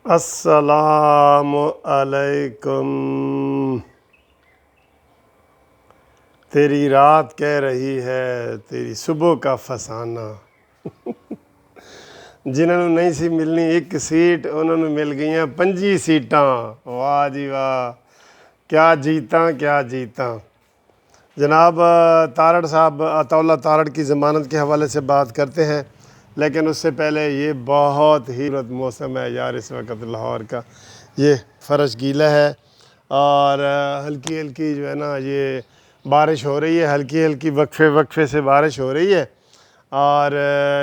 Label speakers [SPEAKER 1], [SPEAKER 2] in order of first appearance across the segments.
[SPEAKER 1] السلام علیکم۔ تیری رات کہہ رہی ہے تیری صبح کا فسانہ، جنہوں نے نہیں سی ملنی ایک سیٹ انہوں نے مل گئی ہیں 25 سیٹاں۔ واہ جی واہ، کیا جیتاں۔ جناب تارڑ صاحب عطا اللہ تارڑ کی ضمانت کے حوالے سے بات کرتے ہیں، لیکن اس سے پہلے یہ بہت ہی موسم ہے یار اس وقت لاہور کا، یہ فرش گیلا ہے اور ہلکی ہلکی جو ہے نا یہ بارش ہو رہی ہے، ہلکی ہلکی وقفے سے بارش ہو رہی ہے۔ اور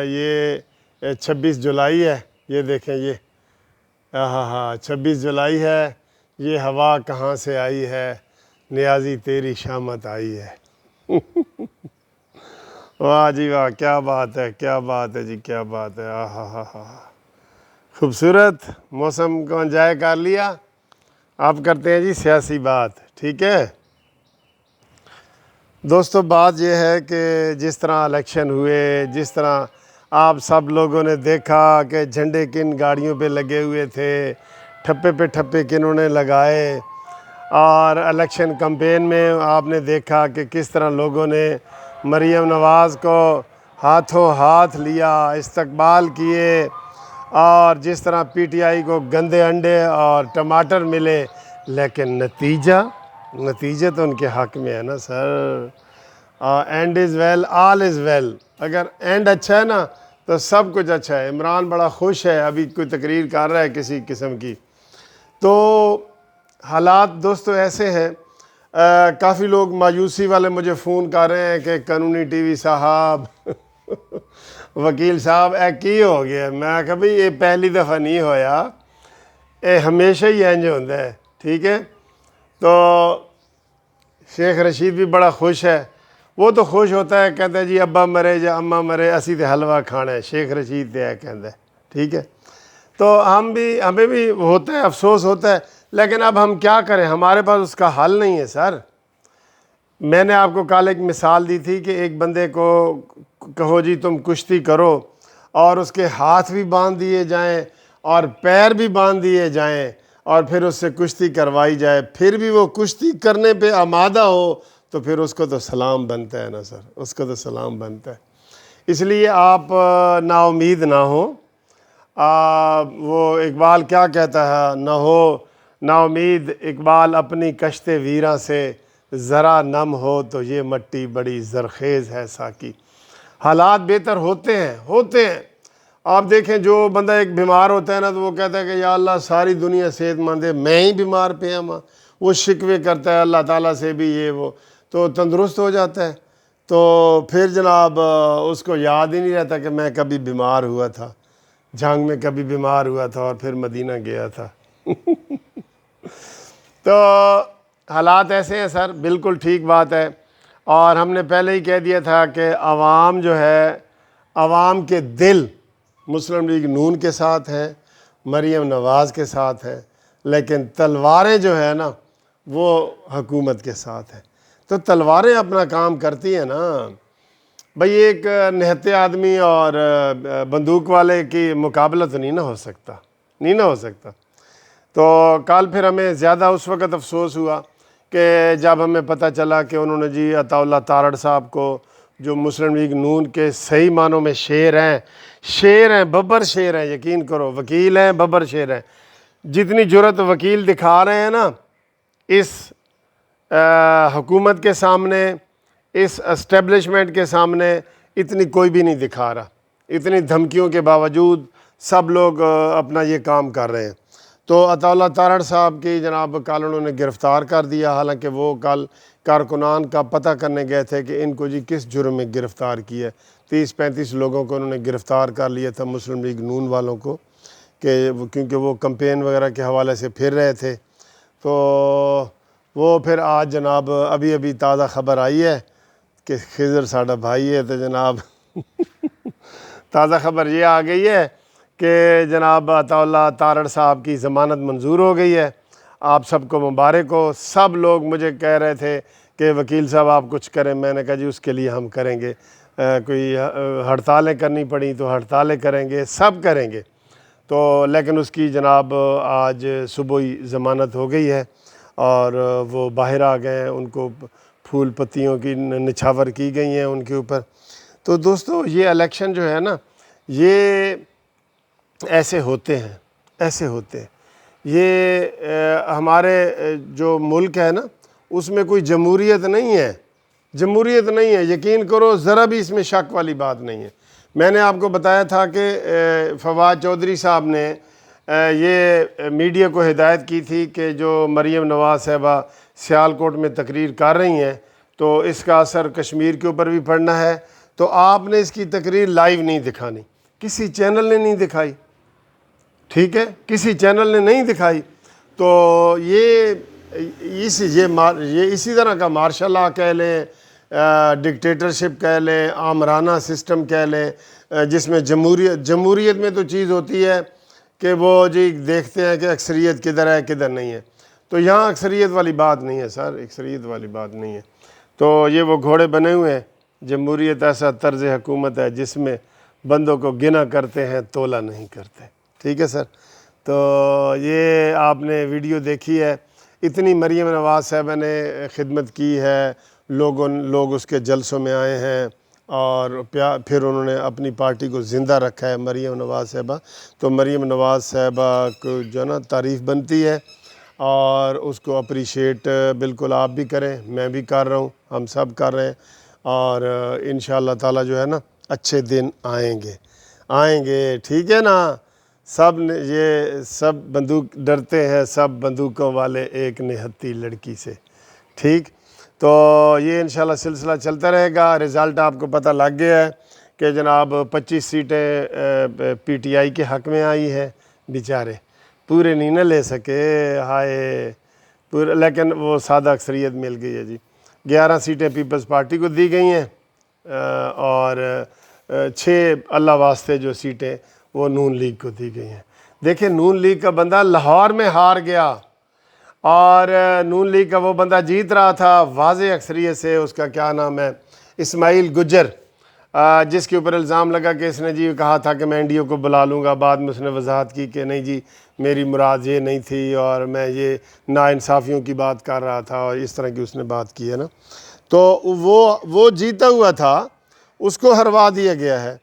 [SPEAKER 1] یہ 26 جولائی ہے، یہ دیکھیں یہ 26 جولائی ہے، یہ ہوا کہاں سے آئی ہے، نیازی تیری شامت آئی ہے۔ واہ جی واہ، کیا بات ہے جی، کیا بات ہے۔ خوبصورت موسم کو انجوائے کر لیا۔ آپ کرتے ہیں جی سیاسی بات، ٹھیک ہے دوستو۔ بات یہ ہے کہ جس طرح الیکشن ہوئے، جس طرح آپ سب لوگوں نے دیکھا کہ جھنڈے کن گاڑیوں پہ لگے ہوئے تھے، ٹھپے پہ ٹھپے کنہوں نے لگائے، اور الیکشن کمپین میں آپ نے دیکھا کہ کس طرح لوگوں نے مریم نواز کو ہاتھوں ہاتھ لیا، استقبال کیے، اور جس طرح پی ٹی آئی کو گندے انڈے اور ٹماٹر ملے، لیکن نتیجہ تو ان کے حق میں ہے نا sir. And is well all is well, اگر اینڈ اچھا ہے نا تو سب کچھ اچھا ہے۔ عمران بڑا خوش ہے، ابھی کوئی تقریر کر رہا ہے کسی قسم کی۔ تو حالات دوستو ایسے ہیں، کافی لوگ مایوسی والے مجھے فون کر رہے ہیں کہ قانونی ٹی وی صاحب وکیل صاحب اے کی ہو گیا۔ میں کہا بھئی یہ پہلی دفعہ نہیں ہویا، اے ہمیشہ ہی انج ہوتا ہے، ٹھیک ہے۔ تو شیخ رشید بھی بڑا خوش ہے، وہ تو خوش ہوتا ہے، کہتا ہے جی ابا مرے یا اماں مرے اسی تے حلوہ کھانا ہے، شیخ رشید تے ہے کہتا ہے، ٹھیک ہے۔ تو ہمیں بھی ہوتا ہے، افسوس ہوتا ہے، لیکن اب ہم کیا کریں، ہمارے پاس اس کا حل نہیں ہے سر۔ میں نے آپ کو کل ایک مثال دی تھی کہ ایک بندے کو کہو جی تم کشتی کرو، اور اس کے ہاتھ بھی باندھ دیے جائیں اور پیر بھی باندھ دیے جائیں، اور پھر اس سے کشتی کروائی جائے، پھر بھی وہ کشتی کرنے پہ آمادہ ہو، تو پھر اس کو تو سلام بنتا ہے نا سر، اس کو تو سلام بنتا ہے۔ اس لیے آپ نا امید نہ ہوں۔ وہ اقبال کیا کہتا ہے، نہ ہو نا امید اقبال اپنی کشت ویراں سے، ذرا نم ہو تو یہ مٹی بڑی زرخیز ہے ساکی۔ حالات بہتر ہوتے ہیں۔ آپ دیکھیں جو بندہ ایک بیمار ہوتا ہے نا تو وہ کہتا ہے کہ یا اللہ ساری دنیا صحت مند ہے، میں ہی بیمار پہ ہوں، وہ شکوے کرتا ہے اللہ تعالیٰ سے بھی، یہ وہ تو تندرست ہو جاتا ہے۔ تو پھر جناب اس کو یاد ہی نہیں رہتا کہ میں کبھی بیمار ہوا تھا، جنگ میں کبھی بیمار ہوا تھا اور پھر مدینہ گیا تھا۔ تو حالات ایسے ہیں سر، بالکل ٹھیک بات ہے۔ اور ہم نے پہلے ہی کہہ دیا تھا کہ عوام جو ہے، عوام کے دل مسلم لیگ نون کے ساتھ ہیں، مریم نواز کے ساتھ ہیں، لیکن تلواریں جو ہے نا وہ حکومت کے ساتھ ہیں۔ تو تلواریں اپنا کام کرتی ہیں نا بھئی، ایک نہتے آدمی اور بندوق والے کی مقابلہ تو نہیں نہ ہو سکتا۔ تو کل پھر ہمیں زیادہ اس وقت افسوس ہوا کہ جب ہمیں پتہ چلا کہ انہوں نے جی عطا اللہ تارڑ صاحب کو، جو مسلم لیگ نون کے صحیح معنوں میں شیر ہیں، ببر شیر ہیں، یقین کرو، وکیل ہیں، ببر شیر ہیں۔ جتنی جرت وکیل دکھا رہے ہیں نا اس حکومت کے سامنے، اس اسٹیبلشمنٹ کے سامنے، اتنی کوئی بھی نہیں دکھا رہا۔ اتنی دھمکیوں کے باوجود سب لوگ اپنا یہ کام کر رہے ہیں۔ تو عطا اللہ تارڑ صاحب کی جناب کل انہوں نے گرفتار کر دیا، حالانکہ وہ کل کارکنان کا پتہ کرنے گئے تھے کہ ان کو جی کس جرم میں گرفتار کیا ہے۔ 30-35 لوگوں کو انہوں نے گرفتار کر لیا تھا، مسلم لیگ نون والوں کو، کیونکہ وہ کمپین وغیرہ کے حوالے سے پھر رہے تھے۔ تو وہ پھر آج جناب ابھی تازہ خبر آئی ہے کہ خضر ساڈا بھائی ہے، تو جناب تازہ خبر یہ آ گئی ہے کہ جناب عطا اللہ تارڑ صاحب کی ضمانت منظور ہو گئی ہے۔ آپ سب کو مبارک ہو۔ سب لوگ مجھے کہہ رہے تھے کہ وکیل صاحب آپ کچھ کریں، میں نے کہا جی اس کے لیے ہم کریں گے، کوئی ہڑتالیں کرنی پڑیں تو ہڑتالیں کریں گے، سب کریں گے۔ تو لیکن اس کی جناب آج صبح ہی ضمانت ہو گئی ہے اور وہ باہر آ گئے ہیں، ان کو پھول پتیوں کی نچھاور کی گئی ہیں ان کے اوپر۔ تو دوستو یہ الیکشن جو ہے نا، یہ ایسے ہوتے ہیں، ایسے ہوتے ہیں۔ یہ ہمارے جو ملک ہے نا، اس میں کوئی جمہوریت نہیں ہے، جمہوریت نہیں ہے، یقین کرو ذرا بھی اس میں شک والی بات نہیں ہے۔ میں نے آپ کو بتایا تھا کہ فواد چودھری صاحب نے یہ میڈیا کو ہدایت کی تھی کہ جو مریم نواز صاحبہ سیالکوٹ میں تقریر کر رہی ہیں تو اس کا اثر کشمیر کے اوپر بھی پڑنا ہے، تو آپ نے اس کی تقریر لائیو نہیں دکھانی، کسی چینل نے نہیں دکھائی، ٹھیک ہے، کسی چینل نے نہیں دکھائی۔ تو یہ اسی طرح کا مارشل لا کہہ لیں، ڈکٹیٹرشپ کہہ لیں، آمرانہ سسٹم کہہ لیں، جس میں جمہوریت میں تو چیز ہوتی ہے کہ وہ جی دیکھتے ہیں کہ اکثریت کدھر ہے کدھر نہیں ہے، تو یہاں اکثریت والی بات نہیں ہے سر، اکثریت والی بات نہیں ہے۔ تو یہ وہ گھوڑے بنے ہوئے ہیں، جمہوریت ایسا طرز حکومت ہے جس میں بندوں کو گنا کرتے ہیں تولا نہیں کرتے، ٹھیک ہے سر۔ تو یہ آپ نے ویڈیو دیکھی ہے، اتنی مریم نواز صاحبہ نے خدمت کی ہے، لوگ اس کے جلسوں میں آئے ہیں اور پھر انہوں نے اپنی پارٹی کو زندہ رکھا ہے مریم نواز صاحبہ۔ تو مریم نواز صاحبہ کو جو نا تعریف بنتی ہے اور اس کو اپریشیٹ بالکل آپ بھی کریں، میں بھی کر رہا ہوں، ہم سب کر رہے ہیں، اور انشاءاللہ تعالی جو ہے نا اچھے دن آئیں گے، ٹھیک ہے نا۔ یہ سب بندوق ڈرتے ہیں، سب بندوقوں والے ایک نہتی لڑکی سے، ٹھیک۔ تو یہ انشاءاللہ سلسلہ چلتا رہے گا۔ رزلٹ آپ کو پتہ لگ گیا ہے کہ جناب 25 سیٹیں پی ٹی آئی کے حق میں آئی ہیں، بیچارے پورے نہیں نہ لے سکے، ہائے پورے، لیکن وہ سادہ اکثریت مل گئی ہے جی۔ 11 سیٹیں پیپلز پارٹی کو دی گئی ہیں اور 6 اللہ واسطے جو سیٹیں وہ نون لیگ کو دی گئی ہیں۔ دیکھیں نون لیگ کا بندہ لاہور میں ہار گیا اور نون لیگ کا وہ بندہ جیت رہا تھا واضح اکثریت سے، اس کا کیا نام ہے، اسماعیل گجر، جس کے اوپر الزام لگا کہ اس نے جی کہا تھا کہ میں این ڈی او کو بلا لوں گا، بعد میں اس نے وضاحت کی کہ نہیں جی میری مراد یہ نہیں تھی اور میں یہ ناانصافیوں کی بات کر رہا تھا، اور اس طرح کی اس نے بات کی ہے نا۔ تو وہ جیتا ہوا تھا، اس کو ہروا دیا گیا ہے۔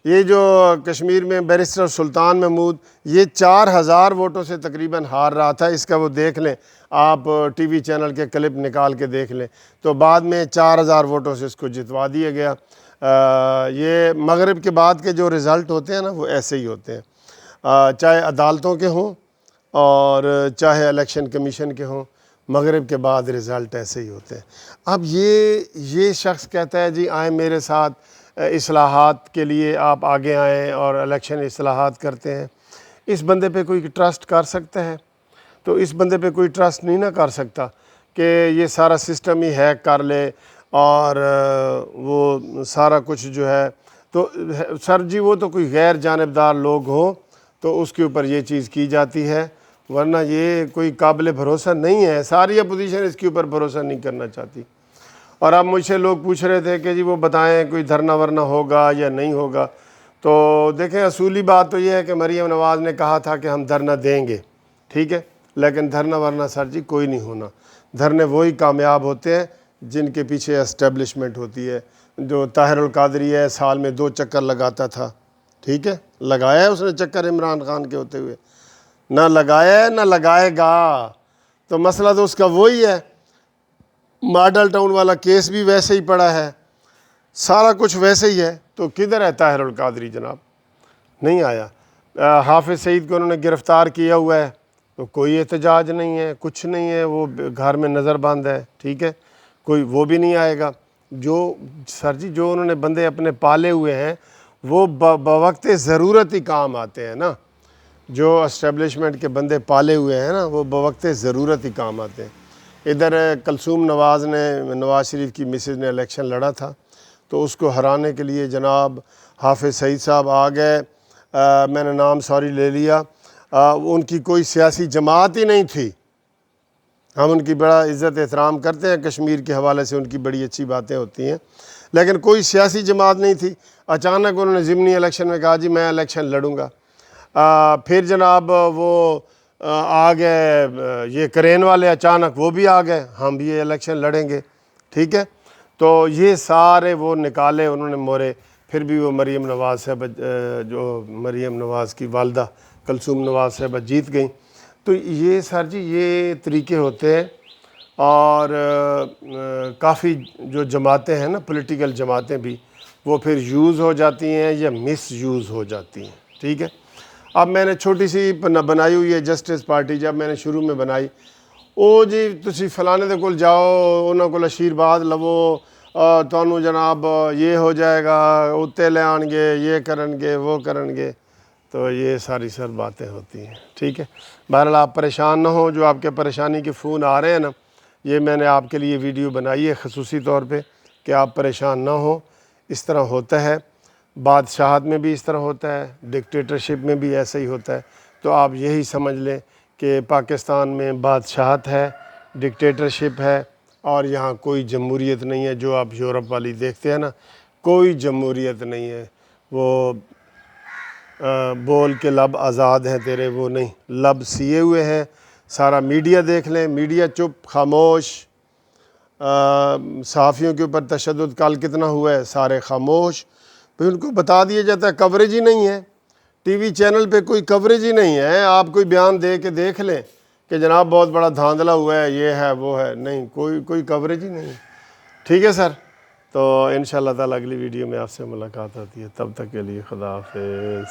[SPEAKER 1] یہ جو کشمیر میں بیرسٹر سلطان محمود، یہ 4000 ووٹوں سے تقریباً ہار رہا تھا، اس کا وہ دیکھ لیں آپ، ٹی وی چینل کے کلپ نکال کے دیکھ لیں، تو بعد میں 4000 ووٹوں سے اس کو جتوا دیا گیا۔ یہ مغرب کے بعد کے جو رزلٹ ہوتے ہیں نا وہ ایسے ہی ہوتے ہیں، چاہے عدالتوں کے ہوں اور چاہے الیکشن کمیشن کے ہوں، مغرب کے بعد رزلٹ ایسے ہی ہوتے ہیں۔ اب یہ شخص کہتا ہے جی آئیں میرے ساتھ اصلاحات کے لیے، آپ آگے آئیں اور الیکشن اصلاحات کرتے ہیں، اس بندے پہ کوئی ٹرسٹ کر سکتا ہے؟ تو اس بندے پہ کوئی ٹرسٹ نہیں نہ کر سکتا کہ یہ سارا سسٹم ہی ہیک کر لے اور وہ سارا کچھ جو ہے، تو سر جی وہ تو کوئی غیر جانبدار لوگ ہوں تو اس کے اوپر یہ چیز کی جاتی ہے، ورنہ یہ کوئی قابل بھروسہ نہیں ہے۔ ساری اپوزیشن اس کے اوپر بھروسہ نہیں کرنا چاہتی۔ اور اب مجھ سے لوگ پوچھ رہے تھے کہ جی وہ بتائیں کوئی دھرنا ورنا ہوگا یا نہیں ہوگا، تو دیکھیں اصولی بات تو یہ ہے کہ مریم نواز نے کہا تھا کہ ہم دھرنا دیں گے، ٹھیک ہے، لیکن دھرنا ورنا سر جی کوئی نہیں ہونا۔ دھرنے وہی کامیاب ہوتے ہیں جن کے پیچھے اسٹیبلشمنٹ ہوتی ہے۔ جو طاہر القادری ہے سال میں 2 چکر لگاتا تھا، ٹھیک ہے، لگایا ہے اس نے چکر عمران خان کے ہوتے ہوئے؟ نہ لگایا ہے نہ لگائے گا۔ تو مسئلہ تو اس کا وہی ہے، ماڈل ٹاؤن والا کیس بھی ویسے ہی پڑا ہے، سارا کچھ ویسے ہی ہے، تو کدھر ہے طاہر القادری جناب؟ نہیں آیا۔ حافظ سعید کو انہوں نے گرفتار کیا ہوا ہے، تو کوئی احتجاج نہیں ہے، کچھ نہیں ہے، وہ گھر میں نظر بند ہے، ٹھیک ہے، کوئی وہ بھی نہیں آئے گا۔ جو سر جی جو انہوں نے بندے اپنے پالے ہوئے ہیں وہ بوقت ضرورت ہی کام آتے ہیں نا، جو اسٹیبلشمنٹ کے بندے پالے ہوئے ہیں نا وہ بوقت ضرورت ہی کام آتے ہیں۔ ادھر کلثوم نواز نے، نواز شریف کی مسز نے الیکشن لڑا تھا، تو اس کو ہرانے کے لیے جناب حافظ سعید صاحب آ گئے، میں نے نام سوری لے لیا، ان کی کوئی سیاسی جماعت ہی نہیں تھی۔ ہم ان کی بڑا عزت احترام کرتے ہیں، کشمیر کے حوالے سے ان کی بڑی اچھی باتیں ہوتی ہیں، لیکن کوئی سیاسی جماعت نہیں تھی۔ اچانک انہوں نے ضمنی الیکشن میں کہا جی میں الیکشن لڑوں گا۔ پھر جناب وہ آ گئے یہ کرین والے اچانک وہ بھی آ گئے، ہم بھی یہ الیکشن لڑیں گے، ٹھیک ہے. تو یہ سارے وہ نکالے انہوں نے مورے. پھر بھی وہ مریم نواز صاحبہ جو مریم نواز کی والدہ کلثوم نواز صاحبہ جیت گئیں. تو یہ سر جی یہ طریقے ہوتے ہیں. اور کافی جو جماعتیں ہیں نا پولیٹیکل جماعتیں بھی وہ پھر یوز ہو جاتی ہیں یا مس یوز ہو جاتی ہیں، ٹھیک ہے. اب میں نے چھوٹی سی بنائی ہوئی ہے جسٹس پارٹی، جب میں نے شروع میں بنائی او جی تسی فلانے دے کول جاؤ انہاں کول آشیرواد لوو تانوں جناب یہ ہو جائے گا، اتے لے آن گے، یہ کرن گے وہ کرن گے. تو یہ ساری سر باتیں ہوتی ہیں، ٹھیک ہے. بہرحال آپ پریشان نہ ہوں، جو آپ کے پریشانی کے فون آ رہے ہیں نا، یہ میں نے آپ کے لیے ویڈیو بنائی ہے خصوصی طور پہ کہ آپ پریشان نہ ہوں. اس طرح ہوتا ہے، بادشاہت میں بھی اس طرح ہوتا ہے، ڈکٹیٹرشپ میں بھی ایسا ہی ہوتا ہے. تو آپ یہی سمجھ لیں کہ پاکستان میں بادشاہت ہے، ڈکٹیٹرشپ ہے، اور یہاں کوئی جمہوریت نہیں ہے. جو آپ یورپ والی دیکھتے ہیں نا، کوئی جمہوریت نہیں ہے. وہ بول کے لب آزاد ہیں تیرے، وہ نہیں، لب سیے ہوئے ہیں. سارا میڈیا دیکھ لیں، میڈیا چپ خاموش. صحافیوں کے اوپر تشدد کل کتنا ہوا ہے، سارے خاموش. پھر ان کو بتا دیا جاتا ہے کوریج ہی نہیں ہے، ٹی وی چینل پہ کوئی کوریج ہی نہیں ہے. آپ کوئی بیان دے کے دیکھ لیں کہ جناب بہت بڑا دھاندلا ہوا ہے، یہ ہے وہ ہے، نہیں، کوئی کوریج ہی نہیں ہے. ٹھیک ہے سر. تو انشاءاللہ تعالی اگلی ویڈیو میں آپ سے ملاقات ہوتی ہے. تب تک کے لیے خدا حافظ.